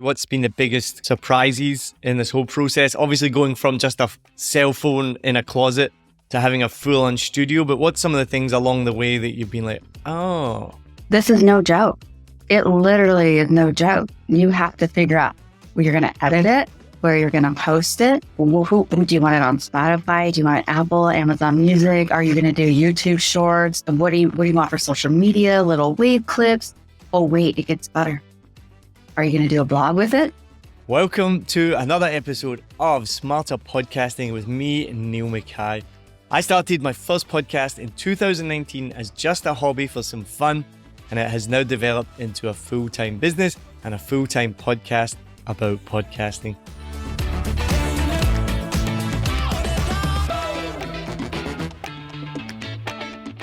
What's been the biggest surprises in this whole process? Obviously going from just a cell phone in a closet to having a full-on studio, but what's some of the things along the way that you've been like, oh? This is no joke. It literally is no joke. You have to figure out where you're going to edit it, where you're going to post it. Do you want it on Spotify? Do you want it Apple, Amazon Music? Are you going to do YouTube Shorts? What do you want for social media? Little wave clips? Oh, wait, it gets better. Are you going to do a blog with it? Welcome to another episode of Smarter Podcasting with me, Niall Mackay. I started my first podcast in 2019 as just a hobby for some fun, and it has now developed into a full-time business and a full-time podcast about podcasting.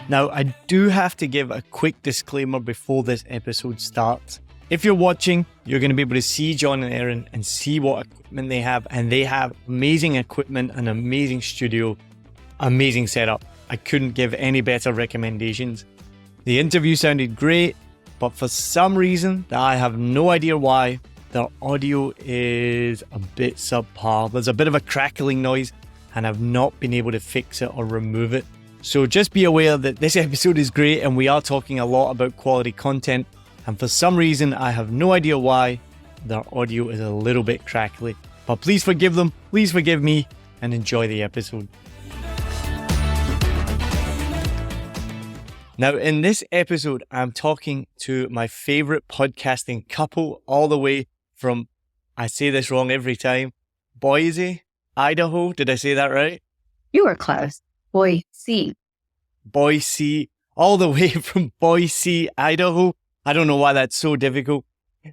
Now, I do have to give a quick disclaimer before this episode starts. If you're watching, you're going to be able to see John and Erin and see what equipment they have, and they have amazing equipment, an amazing studio, amazing setup. I couldn't give any better recommendations. The interview sounded great, but for some reason that I have no idea why, their audio is a bit subpar. There's a bit of a crackling noise, and I've not been able to fix it or remove it. So just be aware that this episode is great and we are talking a lot about quality content. And for some reason, I have no idea why, their audio is a little bit crackly. But please forgive them, please forgive me, and enjoy the episode. Now, in this episode, I'm talking to my favorite podcasting couple all the way from, I say this wrong every time, Boise, Idaho. Did I say that right? You were close. Boise, all the way from Boise, Idaho. I don't know why that's so difficult.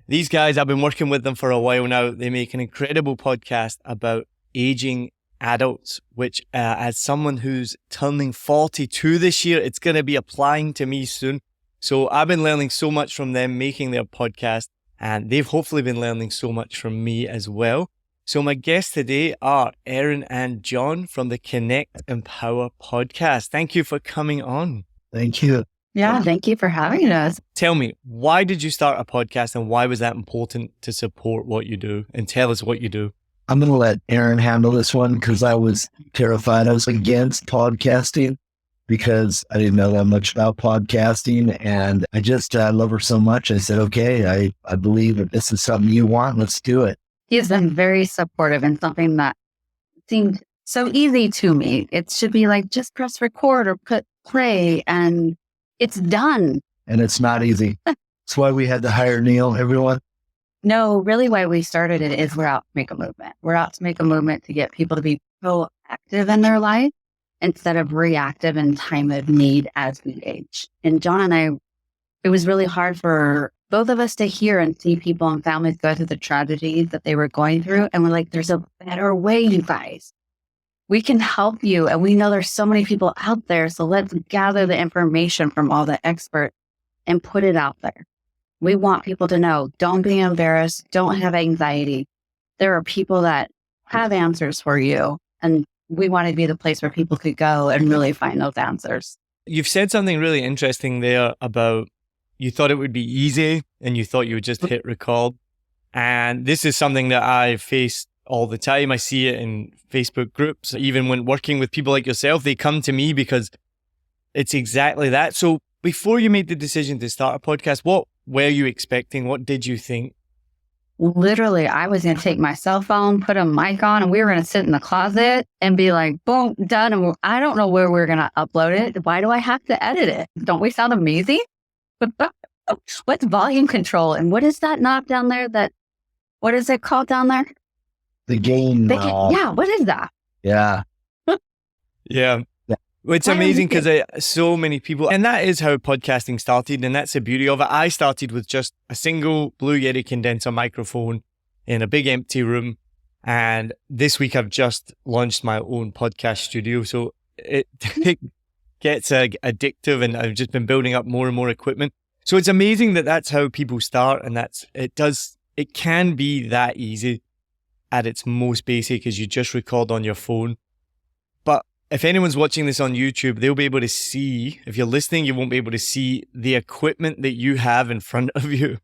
These guys, I've been working with them for a while now. They make an incredible podcast about aging adults, which as someone who's turning 42 this year, it's going to be applying to me soon. So I've been learning so much from them making their podcast, and they've hopefully been learning so much from me as well. So my guests today are Erin and John from the Connect Empower podcast. Thank you for coming on. Thank you. Yeah, thank you for having us. Tell me, why did you start a podcast and why was that important to support what you do? And tell us what you do. I'm going to let Erin handle this one because I was terrified. I was against podcasting because I didn't know that much about podcasting. And I love her so much. I said, okay, I believe if this is something you want, let's do it. He has been very supportive in something that seemed so easy to me. It should be like, just press record or put play and it's done. And it's not easy. That's why we had to hire Niall, everyone. No, really why we started it is we're out to make a movement. We're out to make a movement to get people to be proactive in their life instead of reactive in time of need as we age. And John and I, it was really hard for both of us to hear and see people and families go through the tragedies that they were going through. And we're like, there's a better way, you guys. We can help you. And we know there's so many people out there. So let's gather the information from all the experts and put it out there. We want people to know, don't be embarrassed. Don't have anxiety. There are people that have answers for you. And we want to be the place where people could go and really find those answers. You've said something really interesting there about you thought it would be easy and you thought you would just hit record. And this is something that I face all the time. I see it in Facebook groups. Even when working with people like yourself, they come to me because it's exactly that. So before you made the decision to start a podcast, what were you expecting? What did you think? Literally, I was going to take my cell phone, put a mic on, and we were going to sit in the closet and be like, boom, done. And I don't know where we're going to upload it. Why do I have to edit it? Don't we sound amazing? What's volume control? And what is that knob down there? What is it called down there? The gain knob. Yeah, what is that? Yeah. Yeah. It's amazing because so many people, and that is how podcasting started, and that's the beauty of it. I started with just a single Blue Yeti condenser microphone in a big empty room, and this week I've just launched my own podcast studio, so it gets addictive, and I've just been building up more and more equipment. So it's amazing that that's how people start, and it can be that easy at its most basic as you just record on your phone. But if anyone's watching this on YouTube, they'll be able to see, if you're listening, you won't be able to see the equipment that you have in front of you.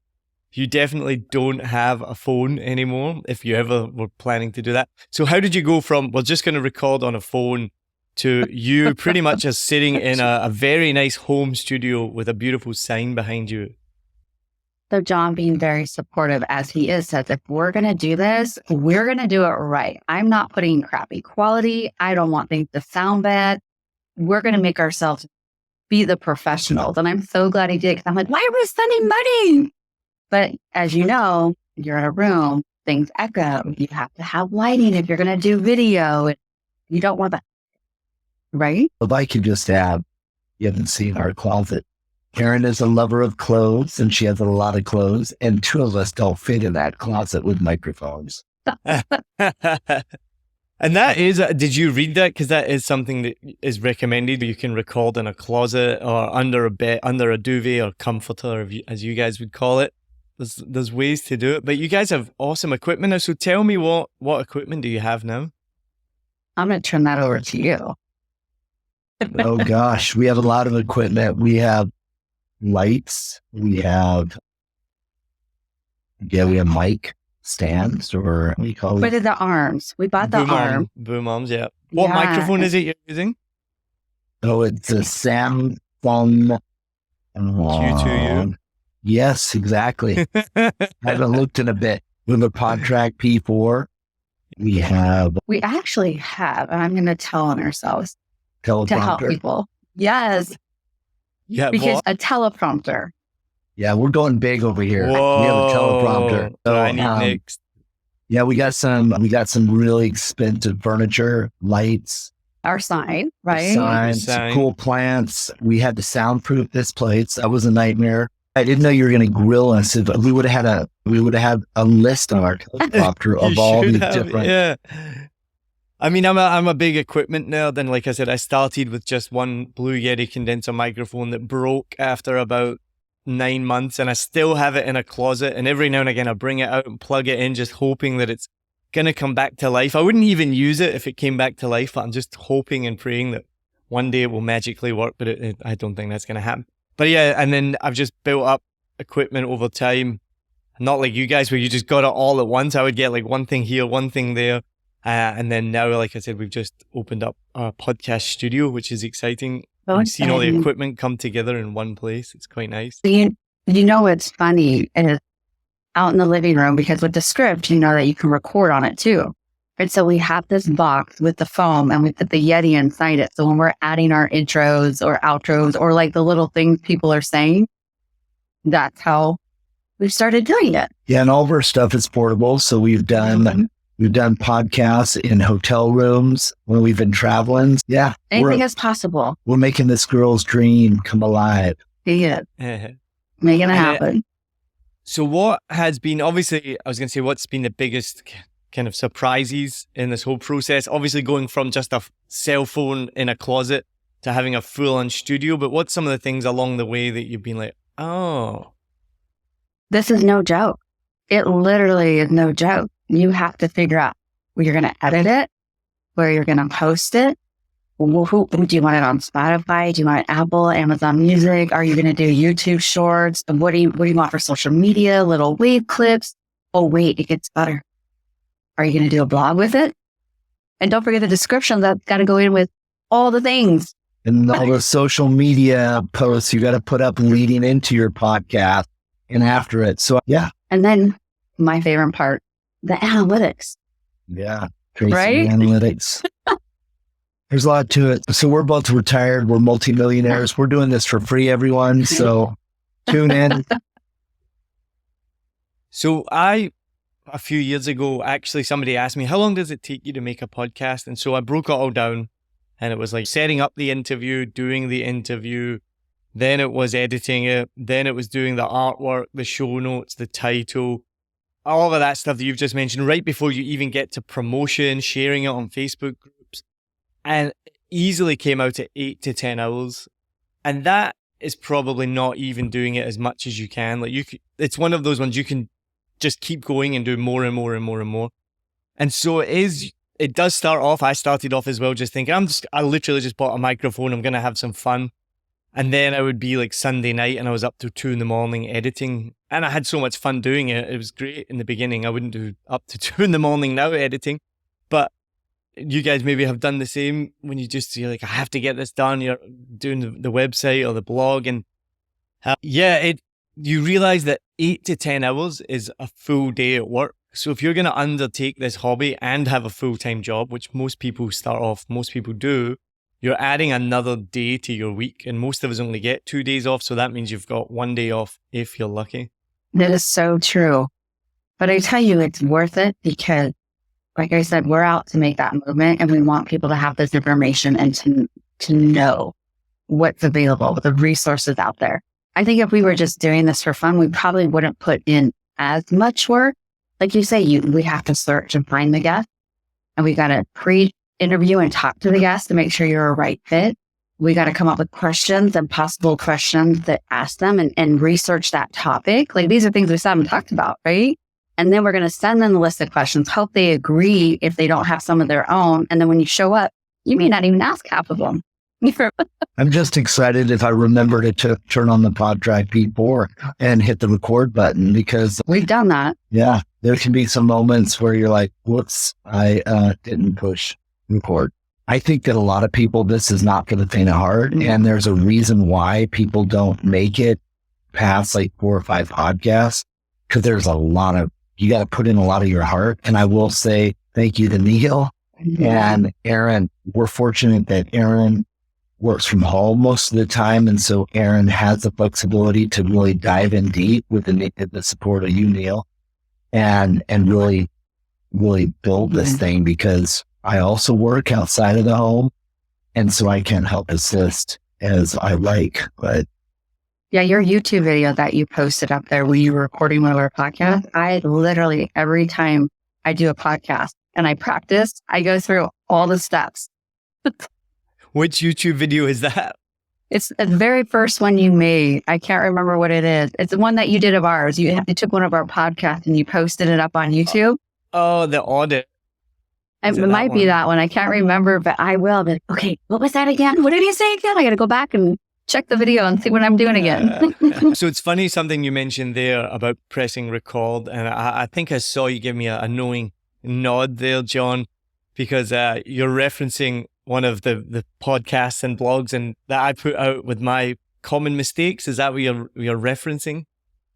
You definitely don't have a phone anymore if you ever were planning to do that. So how did you go from, we're just going to record on a phone, to you pretty much just sitting in a very nice home studio with a beautiful sign behind you? So John being very supportive as he is says, if we're going to do this, we're going to do it right. I'm not putting crappy quality. I don't want things to sound bad. We're going to make ourselves be the professionals. And I'm so glad he did, because I'm like, why are we spending money? But as you know, you're in a room, things echo. You have to have lighting if you're going to do video. You don't want that, right? If I could just add, you haven't seen our closet. Erin is a lover of clothes, and she has a lot of clothes, and two of us don't fit in that closet with microphones. And that is, did you read that? Because that is something that is recommended. You can record in a closet or under a bed, under a duvet or comforter, as you guys would call it. There's ways to do it. But you guys have awesome equipment now. So tell me, what equipment do you have now? I'm going to turn that over to you. Oh gosh, we have a lot of equipment. We have lights. We have mic stands, or what do you call it? But the arms. We bought the arm. Boom arms, yeah. What microphone is it you're using? Oh, it's a Samsung Q2U. Yes, exactly. I haven't looked in a bit. With a PodTrack P4. We actually have, and I'm going to tell on ourselves teleprompter. To help people. Yes. Yeah, because a teleprompter. Yeah, we're going big over here. Whoa. We have a teleprompter. So, I need next. Yeah, we got some really expensive furniture, lights. Our sign, right? Signs, cool plants. We had to soundproof this place. That was a nightmare. I didn't know you were going to grill us. We would have had a list on our teleprompter of all these different. Yeah. I mean, I'm a big equipment nerd, and like I said, I started with just one Blue Yeti condenser microphone that broke after about 9 months, and I still have it in a closet. And every now and again, I bring it out and plug it in, just hoping that it's gonna come back to life. I wouldn't even use it if it came back to life, but I'm just hoping and praying that one day it will magically work. But I don't think that's gonna happen. But yeah, and then I've just built up equipment over time. Not like you guys, where you just got it all at once. I would get like one thing here, one thing there. And then now, like I said, we've just opened up a podcast studio, which is exciting. I've seen all the equipment come together in one place. It's quite nice. You know what's funny is out in the living room, because with the script, you know that you can record on it too. And so we have this box with the foam, and we put the Yeti inside it. So when we're adding our intros or outros, or like the little things people are saying, that's how we started doing it. Yeah, and all of our stuff is portable. So we've done podcasts in hotel rooms when we've been traveling. Yeah. Anything is possible. We're making this girl's dream come alive. Yeah. Making it happen. So what has been, obviously, I was going to say, what's been the biggest kind of surprises in this whole process? Obviously going from just a cell phone in a closet to having a full-on studio, but what's some of the things along the way that you've been like, oh. This is no joke. It literally is no joke. You have to figure out where you're going to edit it, where you're going to post it. Who do you want it on Spotify? Do you want it Apple, Amazon Music? Are you going to do YouTube Shorts? And what do you want for social media? Little wave clips? Oh, wait, it gets better. Are you going to do a blog with it? And don't forget the description. That's got to go in with all the things. And all the social media posts you got to put up leading into your podcast and after it. So, yeah. And then my favorite part, the analytics. Yeah. Right? Analytics. There's a lot to it. So we're both retired. We're multimillionaires. We're doing this for free, everyone. So tune in. So a few years ago, actually, somebody asked me, how long does it take you to make a podcast? And so I broke it all down, and it was like setting up the interview, doing the interview, then it was editing it, then it was doing the artwork, the show notes, the title, all of that stuff that you've just mentioned, right before you even get to promotion, sharing it on Facebook groups. And easily came out at 8 to 10 hours. And that is probably not even doing it as much as you can. Like it's one of those ones you can just keep going and do more and more and more and more. And so it does start off. I started off as well, just thinking, I literally just bought a microphone. I'm going to have some fun. And then I would be like Sunday night and I was up till 2 a.m. editing. And I had so much fun doing it. It was great in the beginning. I wouldn't do up to 2 a.m. now editing. But you guys maybe have done the same when you're like, I have to get this done. You're doing the website or the blog. And you realize that 8 to 10 hours is a full day at work. So if you're going to undertake this hobby and have a full-time job, which most people do, you're adding another day to your week. And most of us only get 2 days off. So that means you've got 1 day off if you're lucky. That is so true. But I tell you, it's worth it because, like I said, we're out to make that movement and we want people to have this information and to know what's available, the resources out there. I think if we were just doing this for fun, we probably wouldn't put in as much work. Like you say, we have to search and find the guest, and we got to pre-interview and talk to the guest to make sure you're a right fit. We got to come up with questions and possible questions that ask them and research that topic. Like these are things we still haven't talked about, right? And then we're going to send them the list of questions, hope they agree if they don't have some of their own. And then when you show up, you may not even ask half of them. I'm just excited if I remember to turn on the PodTrack before and hit the record button, because we've done that. Yeah. There can be some moments where you're like, whoops, I didn't push record. I think that a lot of people, this is not for the faint of heart. Mm-hmm. And there's a reason why people don't make it past like 4 or 5 podcasts, because there's you got to put in a lot of your heart. And I will say thank you to Niall and Erin. We're fortunate that Erin works from home most of the time. And so Erin has the flexibility to really dive in deep with the support of you, Niall, and really, really build this thing, because I also work outside of the home. And so I can't help assist as I like, but. Yeah, your YouTube video that you posted up there when you were recording one of our podcasts, I literally, every time I do a podcast and I practice, I go through all the steps. Which YouTube video is that? It's the very first one you made. I can't remember what it is. It's the one that you did of ours. You took one of our podcasts and you posted it up on YouTube. Oh, the audit. It might be that one. I can't remember, but I will. But okay, what was that again? What did he say again? I got to go back and check the video and see what I'm doing again. So it's funny, something you mentioned there about pressing record. And I think I saw you give me a knowing nod there, John, because you're referencing one of the podcasts and blogs and that I put out with my common mistakes. Is that what you're referencing?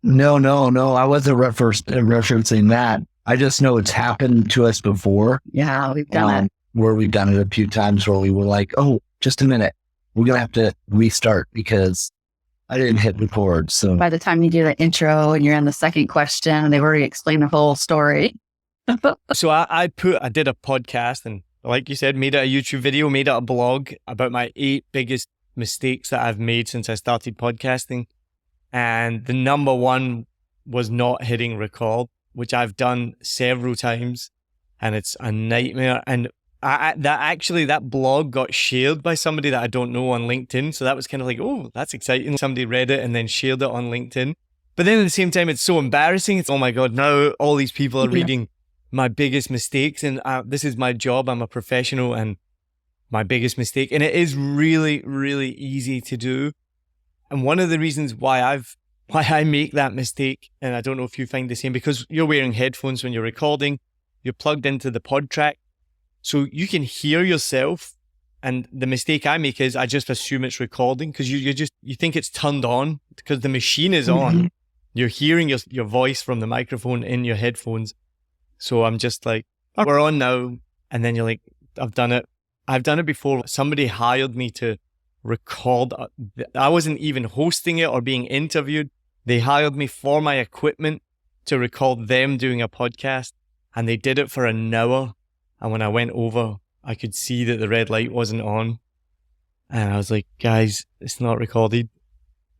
No. I wasn't referencing that. I just know it's happened to us before. Yeah, we've done it. Where we've done it a few times where we were like, oh, just a minute. We're going to have to restart because I didn't hit record. So by the time you do the intro and you're in the second question, they've already explained the whole story. So I did a podcast and, like you said, made it a YouTube video, made it a blog about my 8 biggest mistakes that I've made since I started podcasting. And the number one was not hitting record, which I've done several times, and it's a nightmare. And that blog got shared by somebody that I don't know on LinkedIn. So that was kind of like, oh, that's exciting. Somebody read it and then shared it on LinkedIn. But then at the same time, it's so embarrassing. It's, oh my God, now all these people are reading my biggest mistakes, and this is my job. I'm a professional, and my biggest mistake. And it is really, really easy to do. And one of the reasons why I make that mistake, and I don't know if you find the same, because you're wearing headphones when you're recording, you're plugged into the PodTrack, so you can hear yourself. And the mistake I make is I just assume it's recording, because you think it's turned on because the machine is on. You're hearing your voice from the microphone in your headphones. So I'm just like, oh, we're on now. And then you're like, I've done it. I've done it before. Somebody hired me to record. I wasn't even hosting it or being interviewed. They hired me for my equipment to record them doing a podcast. And they did it for an hour. And when I went over, I could see that the red light wasn't on. And I was like, guys, it's not recorded.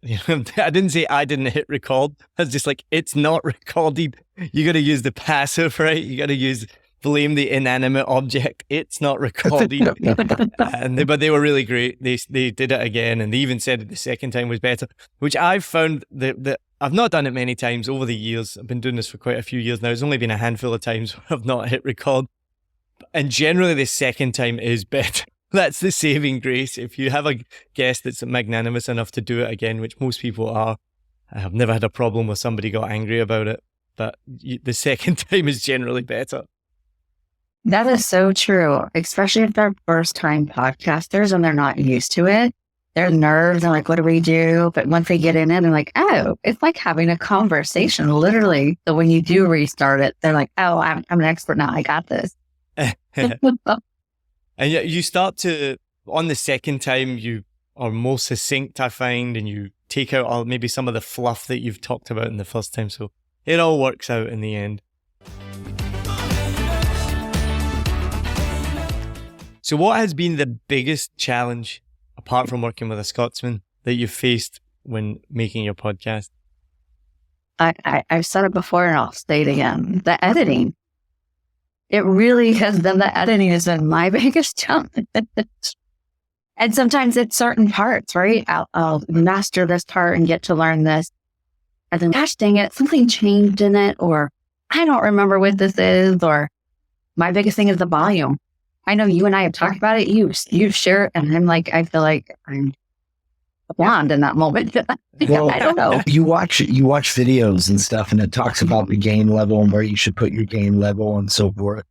You know, I didn't say I didn't hit record. I was just like, it's not recorded. You got to use the passive, right? You got to blame the inanimate object. It's not recorded. But they were really great. They did it again, and they even said that the second time was better, which I've found that I've not done it many times over the years. I've been doing this for quite a few years now. It's only been a handful of times where I've not hit record. And generally the second time is better. That's the saving grace. If you have a guest that's magnanimous enough to do it again, which most people are, I have never had a problem with somebody got angry about it, but the second time is generally better. That is so true, especially if they're first time podcasters and they're not used to it. Their nerves are like, what do we do? But once they get in it, they're like, oh, it's like having a conversation, literally. So when you do restart it, they're like, oh, I'm an expert now. I got this. And you start to, on the second time, you are more succinct, I find, and you take out maybe some of the fluff that you've talked about in the first time. So it all works out in the end. So what has been the biggest challenge, apart from working with a Scotsman, that you've faced when making your podcast? I've said it before and I'll say it again. The editing. It really has been, the editing has been my biggest challenge. And sometimes it's certain parts, right? I'll master this part and get to learn this. And then, gosh dang it, something changed in it, or I don't remember what this is, or my biggest thing is the volume. I know you and I have talked about it. You share it, and I'm like, I feel like I'm blonde in that moment. Well, I don't know. You watch videos and stuff, and it talks about the gain level and where you should put your gain level and so forth.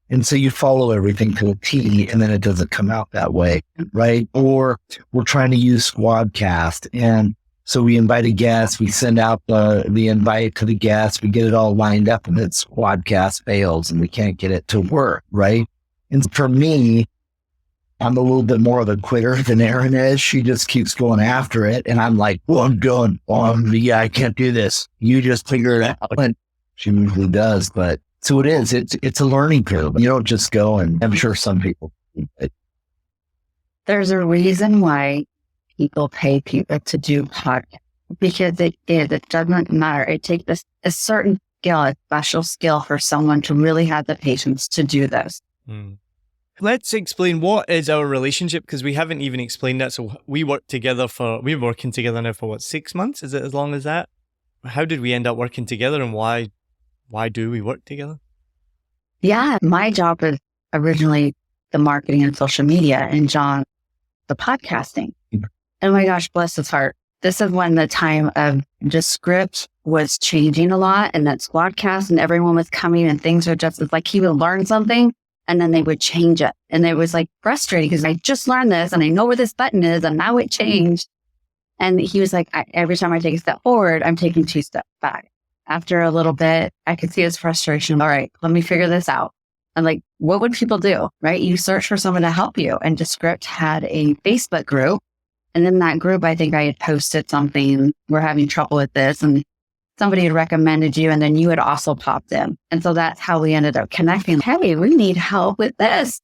And so you follow everything to a T, and then it doesn't come out that way, right? Or we're trying to use Squadcast, and so we invite a guest, we send out the invite to the guest, we get it all lined up, and then Squadcast fails, and we can't get it to work, right? And for me, I'm a little bit more of a quitter than Erin is. She just keeps going after it. And I'm like, well, I'm going, yeah, I can't do this. You just figure it out. And she usually does. But so it is. It's a learning curve. You don't just go, and I'm sure some people. There's a reason why people pay people to do podcasts, because it doesn't matter. It takes a certain skill, a special skill for someone to really have the patience to do this. Let's explain what is our relationship, because we haven't even explained that. So we're working together now for 6 months? Is it as long as that? How did we end up working together, and why do we work together? Yeah, my job is originally the marketing and social media, and John, the podcasting. Oh my gosh, bless his heart. This is when the time of just script was changing a lot, and that Squadcast and everyone was coming, and things were just, it's like he would learn something and then they would change it. And it was like frustrating because I just learned this and I know where this button is and now it changed. And he was like, every time I take a step forward, I'm taking 2 steps back. After a little bit, I could see his frustration. All right, let me figure this out. I'm like, what would people do, right? You search for someone to help you. And Descript had a Facebook group. And in that group, I think I had posted something, we're having trouble with this. And somebody had recommended you, and then you had also popped in. And so that's how we ended up connecting. Hey, we need help with this.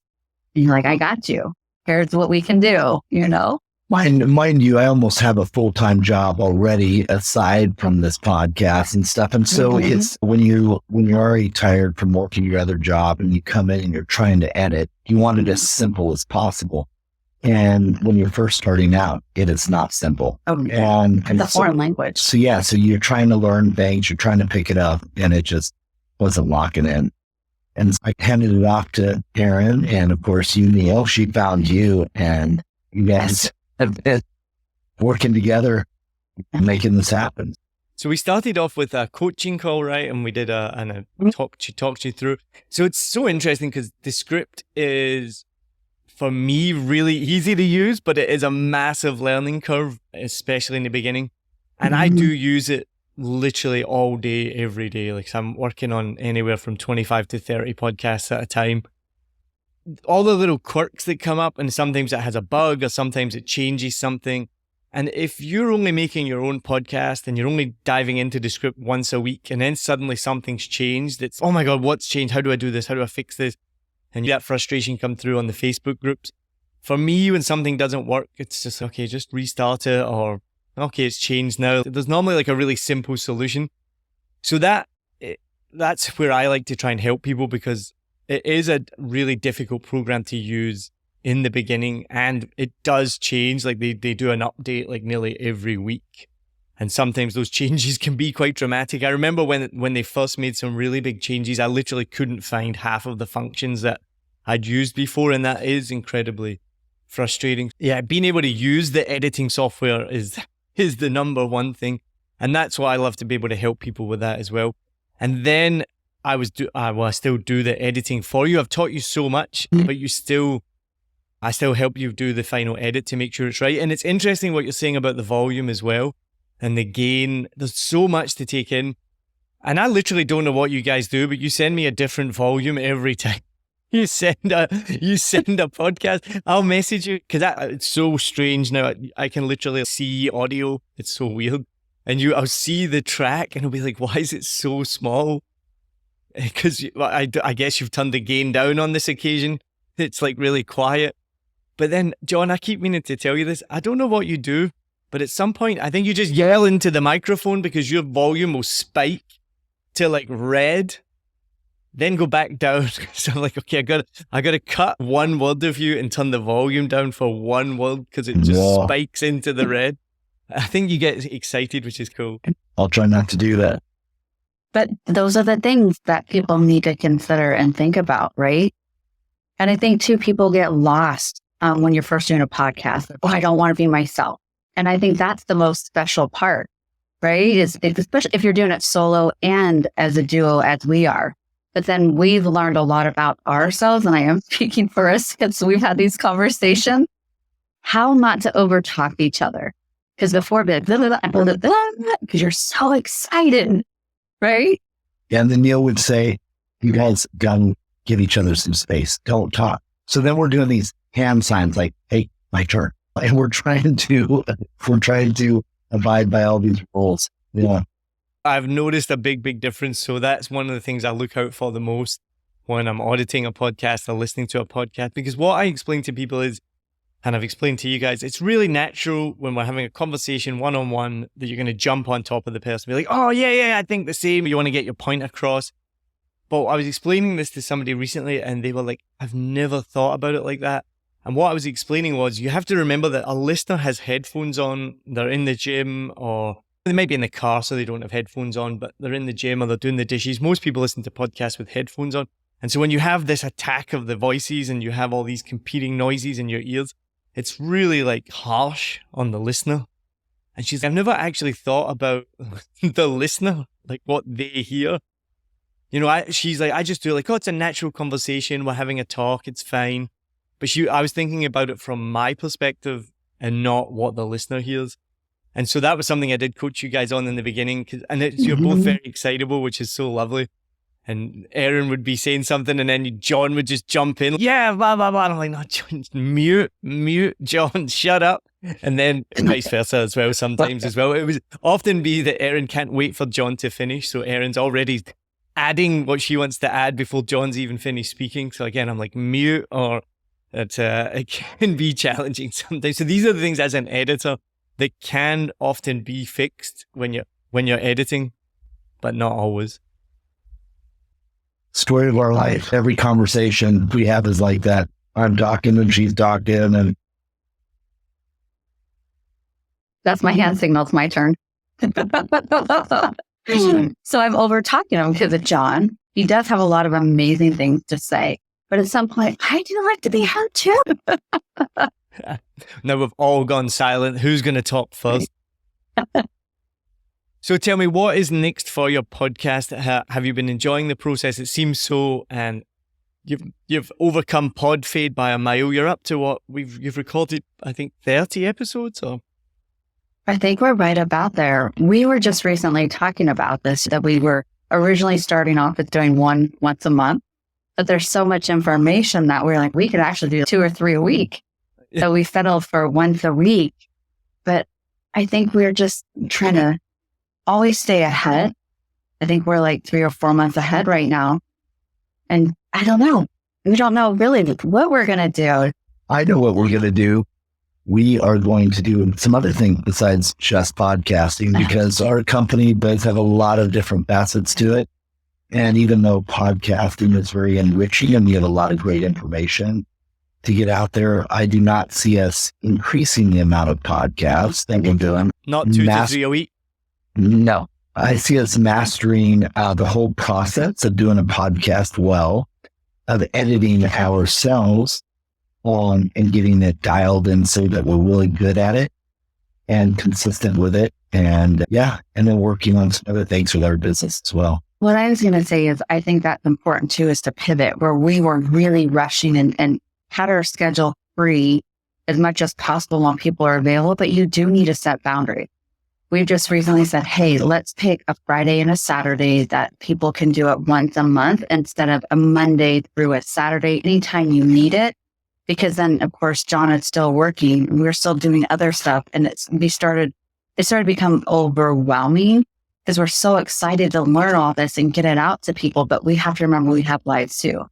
And you're like, I got you. Here's what we can do, you know? Mind you, I almost have a full-time job already aside from this podcast and stuff. And so it's when you're already tired from working your other job and you come in and you're trying to edit, you want it as simple as possible. And when you're first starting out, it is not simple. Oh, and it's a foreign language. So yeah, so you're trying to learn things, you're trying to pick it up, and it just wasn't locking in. And I handed it off to Erin, and of course you, Niall. She found you, and you guys have been working together and making this happen. So we started off with a coaching call, right? And we did talked you through. So it's so interesting because the script is, for me, really easy to use, but it is a massive learning curve, especially in the beginning. And I do use it literally all day, every day. Like I'm working on anywhere from 25 to 30 podcasts at a time. All the little quirks that come up, and sometimes it has a bug or sometimes it changes something. And if you're only making your own podcast and you're only diving into the script once a week, and then suddenly something's changed, it's, oh my God, what's changed? How do I do this? How do I fix this? And that frustration come through on the Facebook groups. For me, when something doesn't work, it's just, okay, just restart it, or, okay, it's changed now. There's normally like a really simple solution. So that's where I like to try and help people, because it is a really difficult program to use in the beginning, and it does change. Like they do an update like nearly every week. And sometimes those changes can be quite dramatic. I remember when they first made some really big changes, I literally couldn't find half of the functions that I'd used before. And that is incredibly frustrating. Yeah, being able to use the editing software is the number one thing. And that's what I love to be able to help people with that as well. And then I still do the editing for you. I've taught you so much, but I still help you do the final edit to make sure it's right. And it's interesting what you're saying about the volume as well and the gain. There's so much to take in. And I literally don't know what you guys do, but you send me a different volume every time. You send a podcast. I'll message you because it's so strange now. I can literally see audio. It's so weird. And I'll see the track and I'll be like, why is it so small? Because I guess you've turned the gain down on this occasion. It's like really quiet. But then, John, I keep meaning to tell you this. I don't know what you do, but at some point, I think you just yell into the microphone because your volume will spike to like red, then go back down. So I'm like, okay, I got to cut one word of you and turn the volume down for one word because it just spikes into the red. I think you get excited, which is cool. I'll try not to do that. But those are the things that people need to consider and think about, right? And I think too, people get lost when you're first doing a podcast. Oh, I don't want to be myself. And I think that's the most special part, right? Is especially if you're doing it solo and as a duo as we are. But then we've learned a lot about ourselves, and I am speaking for us because we've had these conversations, how not to overtalk each other. Because before, because you're so excited, right? Yeah, and then Neil would say, you guys gotta give each other some space. Don't talk. So then we're doing these hand signs like, hey, my turn. And we're trying to abide by all these rules. Yeah. I've noticed a big difference. So that's one of the things I look out for the most when I'm auditing a podcast or listening to a podcast. Because what I explain to people is, and I've explained to you guys, it's really natural when we're having a conversation one-on-one that you're going to jump on top of the person, be like, oh, yeah, I think the same. You want to get your point across. But I was explaining this to somebody recently and they were like, I've never thought about it like that. And what I was explaining was you have to remember that a listener has headphones on, they're in the gym or they might be in the car so they don't have headphones on, but they're in the gym or they're doing the dishes. Most people listen to podcasts with headphones on. And so when you have this attack of the voices and you have all these competing noises in your ears, it's really like harsh on the listener. And she's like, I've never actually thought about the listener, like what they hear. You know, she's like, I just do like, oh, it's a natural conversation. We're having a talk. It's fine. But I was thinking about it from my perspective and not what the listener hears. And so that was something I did coach you guys on in the beginning. You're both very excitable, which is so lovely. And Erin would be saying something and then John would just jump in. Yeah, blah, blah, blah. And I'm like, no, John, mute, John, shut up. And then vice versa as well, sometimes as well. It would often be that Erin can't wait for John to finish. So Erin's already adding what she wants to add before John's even finished speaking. So again, I'm like, mute, or it can be challenging sometimes. So these are the things as an editor that can often be fixed when you're editing, but not always. Story of our life. Every conversation we have is like that. I'm talking and she's talking, and that's my hand signal. It's my turn. So I'm over talking him because of John. He does have a lot of amazing things to say, but at some point, I do like to be heard too. Now we've all gone silent. Who's going to talk first? So tell me, what is next for your podcast? Have you been enjoying the process? It seems so, and you've overcome pod fade by a mile. You're up to what you've recorded, I think 30 episodes, or? I think we're right about there. We were just recently talking about this, that we were originally starting off with doing one once a month, but there's so much information that we're like, we could actually do 2 or 3 a week. So we settled for once a week, but I think we're just trying to always stay ahead. I think we're like 3 or 4 months ahead right now. And I don't know. We don't know really what we're going to do. I know what we're going to do. We are going to do some other things besides just podcasting, because our company does have a lot of different facets to it. And even though podcasting is very enriching and we have a lot of great information to get out there, I do not see us increasing the amount of podcasts that we're doing. Not 2 to 3 a week? No. I see us mastering the whole process of doing a podcast well, of editing ourselves, on and getting it dialed in so that we're really good at it and consistent with it. And and then working on some other things with our business as well. What I was going to say is I think that's important too, is to pivot where we were really rushing and had our schedule free as much as possible when people are available, but you do need to set boundaries. We've just recently said, hey, let's pick a Friday and a Saturday that people can do it once a month instead of a Monday through a Saturday, anytime you need it. Because then, of course, John is still working. We're still doing other stuff. And it started to become overwhelming because we're so excited to learn all this and get it out to people. But we have to remember we have lives too.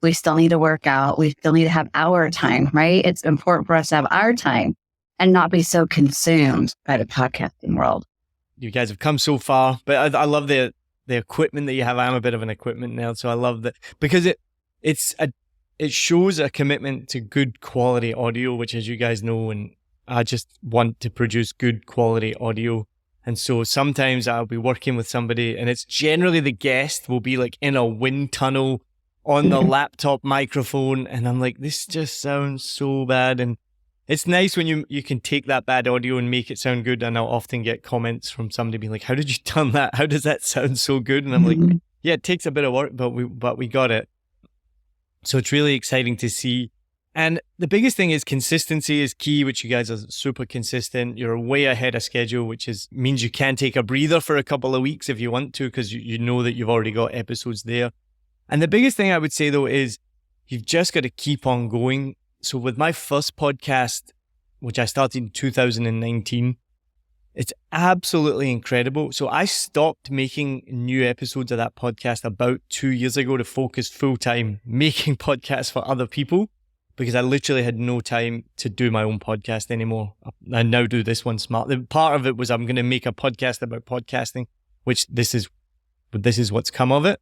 We still need to work out. We still need to have our time, right? It's important for us to have our time and not be so consumed by the podcasting world. You guys have come so far, but I love the equipment that you have. I'm a bit of an equipment nerd, so I love that because it shows a commitment to good quality audio, which, as you guys know, and I just want to produce good quality audio. And so sometimes I'll be working with somebody and it's generally the guest will be like in a wind tunnel on the laptop microphone. And I'm like, this just sounds so bad. And it's nice when you can take that bad audio and make it sound good. And I'll often get comments from somebody being like, how did you done that? How does that sound so good? And I'm like, yeah, it takes a bit of work, but we got it. So it's really exciting to see. And the biggest thing is consistency is key, which you guys are super consistent. You're way ahead of schedule, which means you can take a breather for a couple of weeks if you want to, because you know that you've already got episodes there. And the biggest thing I would say, though, is you've just got to keep on going. So with my first podcast, which I started in 2019, it's absolutely incredible. So I stopped making new episodes of that podcast about 2 years ago to focus full time making podcasts for other people because I literally had no time to do my own podcast anymore. I now do this one smart. Part of it was I'm going to make a podcast about podcasting, which this is what's come of it.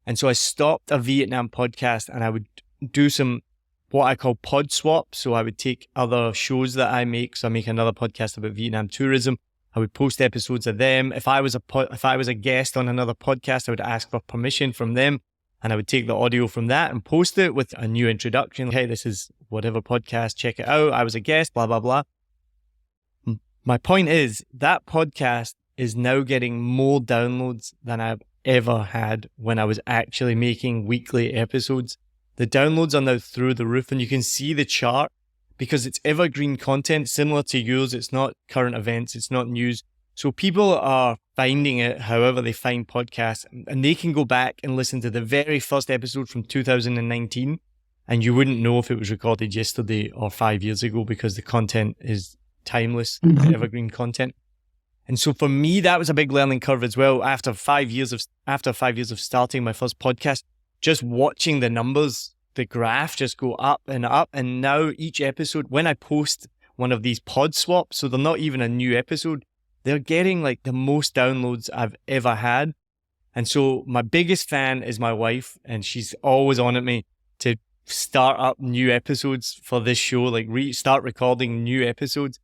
And so I stopped a Vietnam podcast and I would do some what I call pod swap. So I would take other shows that I make. So I make another podcast about Vietnam tourism. I would post episodes of them. If I was a guest on another podcast, I would ask for permission from them and I would take the audio from that and post it with a new introduction. Hey, this is whatever podcast, check it out. I was a guest, blah, blah, blah. My point is that podcast is now getting more downloads than I've ever had when I was actually making weekly episodes. The downloads are now through the roof and you can see the chart because it's evergreen content similar to yours. It's not current events. It's not news. So people are finding it however they find podcasts and they can go back and listen to the very first episode from 2019 and you wouldn't know if it was recorded yesterday or 5 years ago because the content is timeless, evergreen content. And so for me, that was a big learning curve as well. After 5 years of starting my first podcast, just watching the numbers, the graph just go up. And now each episode, when I post one of these pod swaps, so they're not even a new episode, they're getting like the most downloads I've ever had. And so my biggest fan is my wife, and she's always on at me to start up new episodes for this show, like start recording new episodes.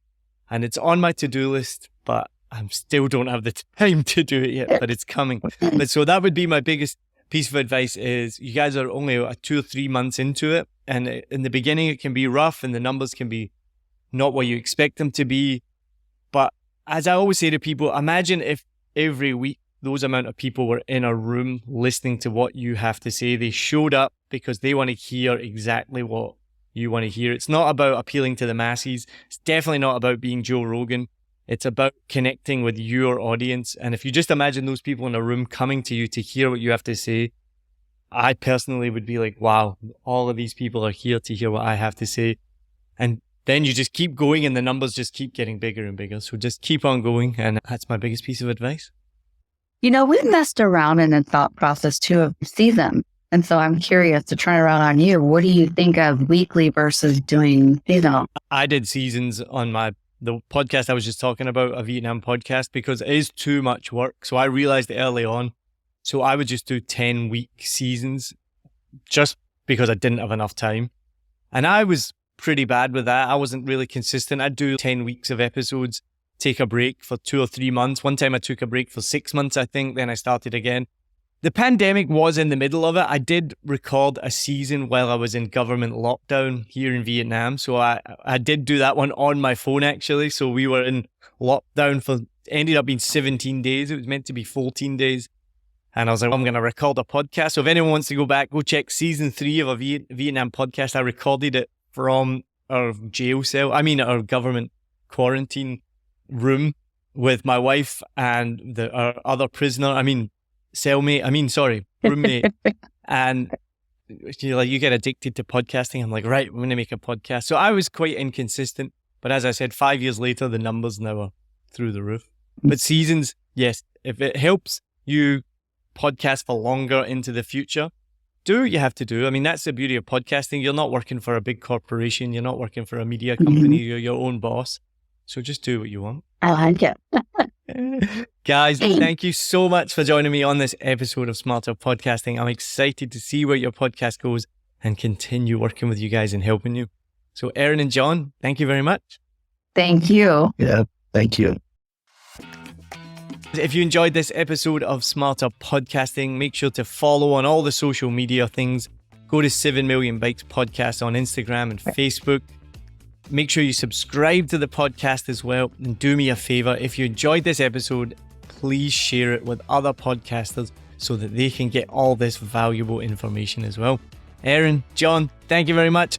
And it's on my to-do list, but I still don't have the time to do it yet, but it's coming. But so that would be my biggest piece of advice is you guys are only 2 or 3 months into it. And in the beginning, it can be rough and the numbers can be not what you expect them to be. But as I always say to people, imagine if every week those amount of people were in a room listening to what you have to say. They showed up because they want to hear exactly what you want to hear. It's not about appealing to the masses. It's definitely not about being Joe Rogan. It's about connecting with your audience. And if you just imagine those people in a room coming to you to hear what you have to say, I personally would be like, wow, all of these people are here to hear what I have to say. And then you just keep going and the numbers just keep getting bigger and bigger. So just keep on going. And that's my biggest piece of advice. You know, we messed around in the thought process too of season. And so I'm curious to turn around on you. What do you think of weekly versus doing seasonal? I did seasons on the podcast I was just talking about, a Vietnam podcast, because it is too much work. So I realized early on. So I would just do 10-week seasons just because I didn't have enough time. And I was pretty bad with that. I wasn't really consistent. I'd do 10 weeks of episodes, take a break for 2 or 3 months. One time I took a break for 6 months, I think. Then I started again. the pandemic was in the middle of it. I did record a season while I was in government lockdown here in Vietnam. So I did do that one on my phone, actually. So we were in lockdown for, ended up being 17 days. It was meant to be 14 days. And I was like, I'm going to record a podcast. So if anyone wants to go back, go check season 3 of a Vietnam podcast. I recorded it from our jail cell. Our government quarantine room with my wife and our other prisoner. Roommate. And you get addicted to podcasting. I'm like, right, I'm going to make a podcast. So I was quite inconsistent. But as I said, 5 years later, the numbers now are through the roof. But seasons, yes, if it helps you podcast for longer into the future, do what you have to do. I mean, that's the beauty of podcasting. You're not working for a big corporation. You're not working for a media company. You're your own boss. So just do what you want. I like it. Guys, thank you so much for joining me on this episode of Smarter Podcasting. I'm excited to see where your podcast goes and continue working with you guys and helping you. So Erin and John, thank you very much. Thank you. Yeah, thank you. If you enjoyed this episode of Smarter Podcasting, make sure to follow on all the social media things. Go to 7 Million Bikes Podcast on Instagram and Facebook. Make sure you subscribe to the podcast as well. And do me a favor, if you enjoyed this episode, please share it with other podcasters so that they can get all this valuable information as well. Erin, John, thank you very much.